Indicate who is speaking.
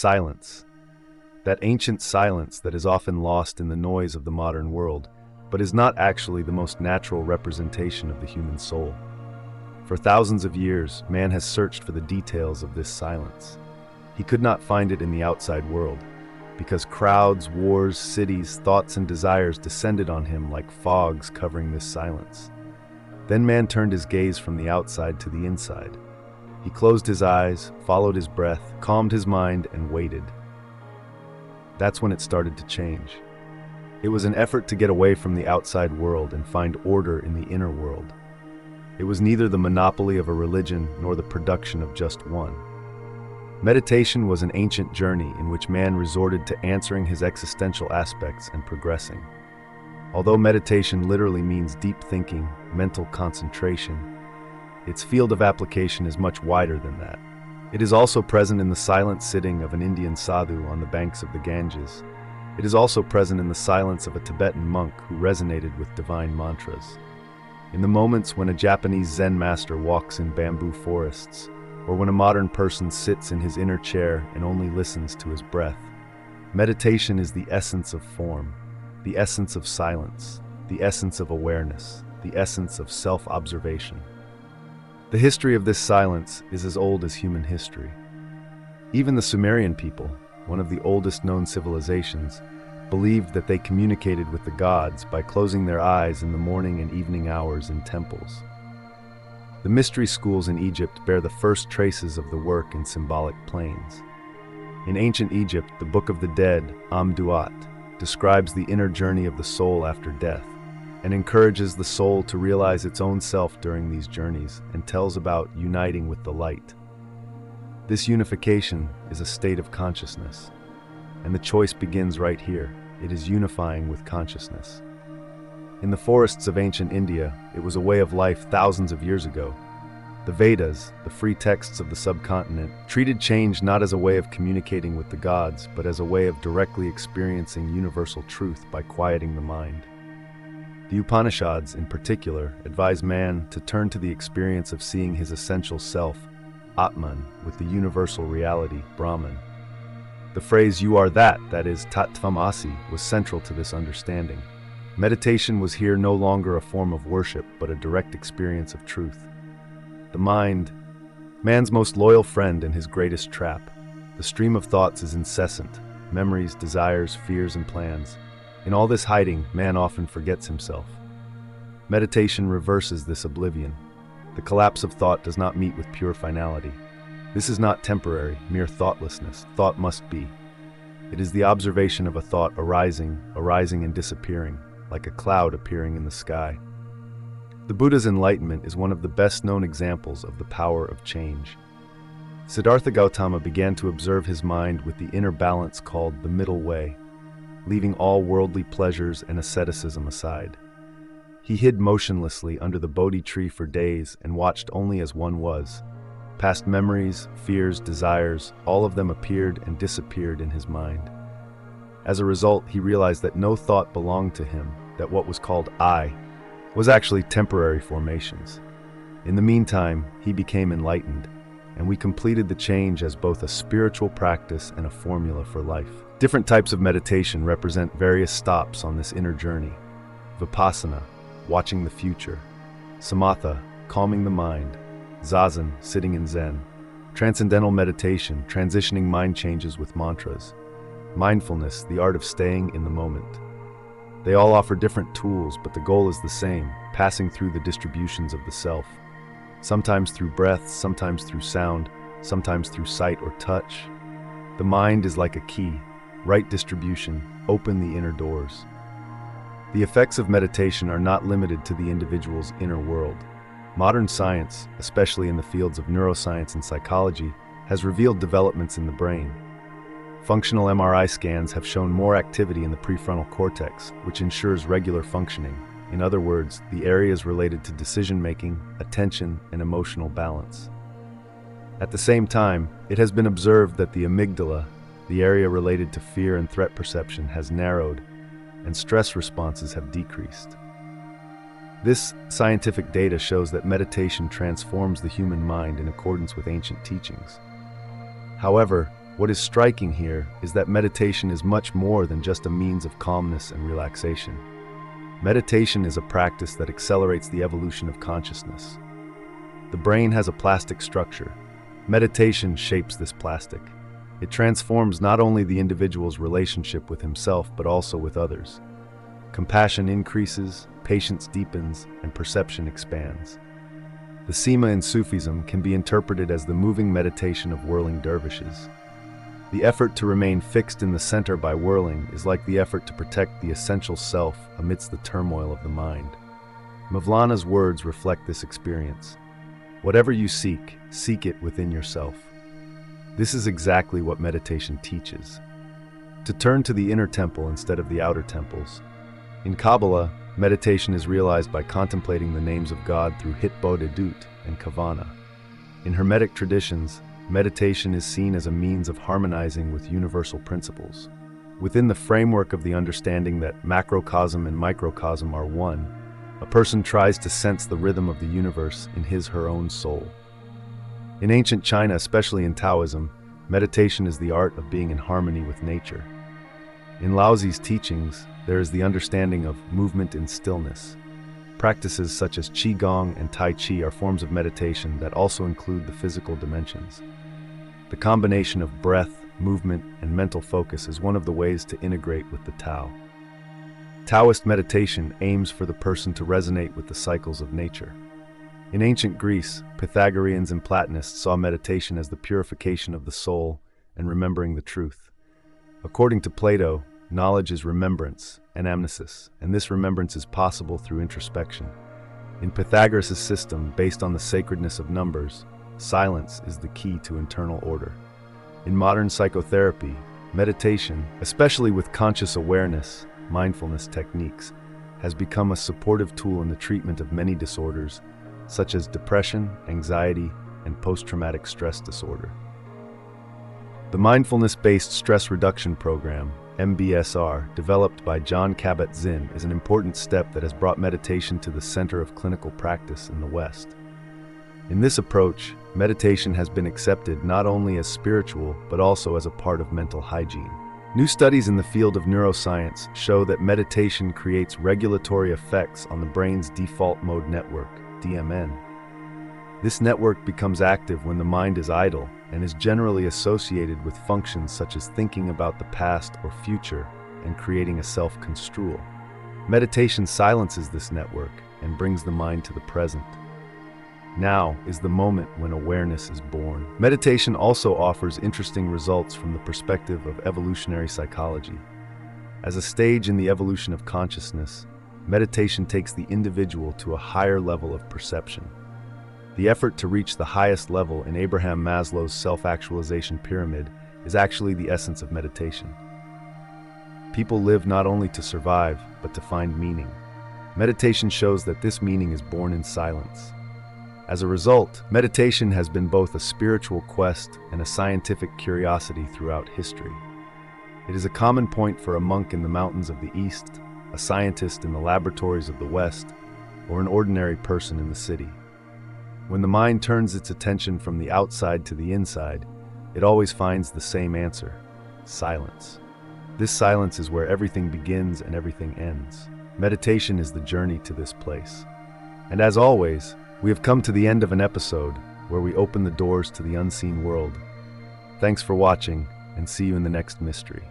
Speaker 1: Silence. That ancient silence that is often lost in the noise of the modern world, but is not actually the most natural representation of the human soul. For thousands of years, man has searched for the details of this silence. He could not find it in the outside world, because crowds, wars, cities, thoughts, and desires descended on him like fogs covering this silence. Then man turned his gaze from the outside to the inside. He closed his eyes, followed his breath, calmed his mind, and waited. That's when it started to change. It was an effort to get away from the outside world and find order in the inner world. It was neither the monopoly of a religion nor the production of just one. Meditation was an ancient journey in which man resorted to answering his existential aspects and progressing. Although meditation literally means deep thinking, mental concentration, its field of application is much wider than that. It is also present in the silent sitting of an Indian sadhu on the banks of the Ganges. It is also present in the silence of a Tibetan monk who resonated with divine mantras. In the moments when a Japanese Zen master walks in bamboo forests, or when a modern person sits in his inner chair and only listens to his breath. Meditation is the essence of form, the essence of silence, the essence of awareness, the essence of self-observation. The history of this silence is as old as human history. Even the Sumerian people, one of the oldest known civilizations, believed that they communicated with the gods by closing their eyes in the morning and evening hours in temples. The mystery schools in Egypt bear the first traces of the work in symbolic planes. In ancient Egypt, the Book of the Dead, Amduat, describes the inner journey of the soul after death and encourages the soul to realize its own self during these journeys and tells about uniting with the light. This unification is a state of consciousness, and the choice begins right here. It is unifying with consciousness. In the forests of ancient India, it was a way of life thousands of years ago. The Vedas, the free texts of the subcontinent, treated change not as a way of communicating with the gods, but as a way of directly experiencing universal truth by quieting the mind. The Upanishads, in particular, advise man to turn to the experience of seeing his essential self, Atman, with the universal reality, Brahman. The phrase, "you are that is Tattvamasi," was central to this understanding. Meditation was here no longer a form of worship, but a direct experience of truth. The mind, man's most loyal friend and his greatest trap. The stream of thoughts is incessant, memories, desires, fears, and plans. In all this hiding, man often forgets himself. Meditation reverses this oblivion. The collapse of thought does not meet with pure finality. This is not temporary, mere thoughtlessness. Thought must be. It is the observation of a thought arising and disappearing, like a cloud appearing in the sky. The Buddha's enlightenment is one of the best-known examples of the power of change. Siddhartha Gautama began to observe his mind with the inner balance called the middle way, leaving all worldly pleasures and asceticism aside. He hid motionlessly under the Bodhi tree for days and watched only as one was. Past memories, fears, desires, all of them appeared and disappeared in his mind. As a result, he realized that no thought belonged to him, that what was called I was actually temporary formations. In the meantime, he became enlightened, and we completed the change as both a spiritual practice and a formula for life. Different types of meditation represent various stops on this inner journey. Vipassana, watching the future. Samatha, calming the mind. Zazen, sitting in Zen. Transcendental meditation, transitioning mind changes with mantras. Mindfulness, the art of staying in the moment. They all offer different tools, but the goal is the same, passing through the distributions of the self. Sometimes through breath, sometimes through sound, sometimes through sight or touch. The mind is like a key. Right distribution, open the inner doors. The effects of meditation are not limited to the individual's inner world. Modern science, especially in the fields of neuroscience and psychology, has revealed developments in the brain. Functional MRI scans have shown more activity in the prefrontal cortex, which ensures regular functioning. In other words, the areas related to decision-making, attention, and emotional balance. At the same time, it has been observed that the amygdala, the area related to fear and threat perception, has narrowed, and stress responses have decreased. This scientific data shows that meditation transforms the human mind in accordance with ancient teachings. However, What is striking here is that meditation is much more than just a means of calmness and relaxation. Meditation is a practice that accelerates the evolution of consciousness. The brain has a plastic structure. Meditation shapes this plastic. It transforms not only the individual's relationship with himself, but also with others. Compassion increases, patience deepens, and perception expands. The Sema in Sufism can be interpreted as the moving meditation of whirling dervishes. The effort to remain fixed in the center by whirling is like the effort to protect the essential self amidst the turmoil of the mind. Mevlana's words reflect this experience. Whatever you seek, seek it within yourself. This is exactly what meditation teaches. To turn to the inner temple instead of the outer temples. In Kabbalah, meditation is realized by contemplating the names of God through Hitbodedut and Kavana. In Hermetic traditions, meditation is seen as a means of harmonizing with universal principles. Within the framework of the understanding that macrocosm and microcosm are one, a person tries to sense the rhythm of the universe in his/her own soul. In ancient China, especially in Taoism, meditation is the art of being in harmony with nature. In Laozi's teachings, there is the understanding of movement in stillness. Practices such as Qigong and Tai Chi are forms of meditation that also include the physical dimensions. The combination of breath, movement, and mental focus is one of the ways to integrate with the Tao. Taoist meditation aims for the person to resonate with the cycles of nature. In ancient Greece, Pythagoreans and Platonists saw meditation as the purification of the soul and remembering the truth. According to Plato, knowledge is remembrance and amnesis, and this remembrance is possible through introspection. In Pythagoras' system, based on the sacredness of numbers, silence is the key to internal order. In modern psychotherapy, meditation, especially with conscious awareness, mindfulness techniques, has become a supportive tool in the treatment of many disorders, such as depression, anxiety, and post-traumatic stress disorder. The Mindfulness-Based Stress Reduction Program, MBSR, developed by John Kabat-Zinn, is an important step that has brought meditation to the center of clinical practice in the West. In this approach, meditation has been accepted not only as spiritual, but also as a part of mental hygiene. New studies in the field of neuroscience show that meditation creates regulatory effects on the brain's default mode network, DMN. This network becomes active when the mind is idle and is generally associated with functions such as thinking about the past or future and creating a self-construal. Meditation silences this network and brings the mind to the present. Now is the moment when awareness is born. Meditation also offers interesting results from the perspective of evolutionary psychology. As a stage in the evolution of consciousness, meditation takes the individual to a higher level of perception. The effort to reach the highest level in Abraham Maslow's self-actualization pyramid is actually the essence of meditation. People live not only to survive, but to find meaning. Meditation shows that this meaning is born in silence. As a result, meditation has been both a spiritual quest and a scientific curiosity throughout history. It is a common point for a monk in the mountains of the East, a scientist in the laboratories of the West, or an ordinary person in the city. When the mind turns its attention from the outside to the inside, it always finds the same answer: silence. This silence is where everything begins and everything ends. Meditation is the journey to this place. And as always, we have come to the end of an episode where we open the doors to the unseen world. Thanks for watching, and see you in the next mystery.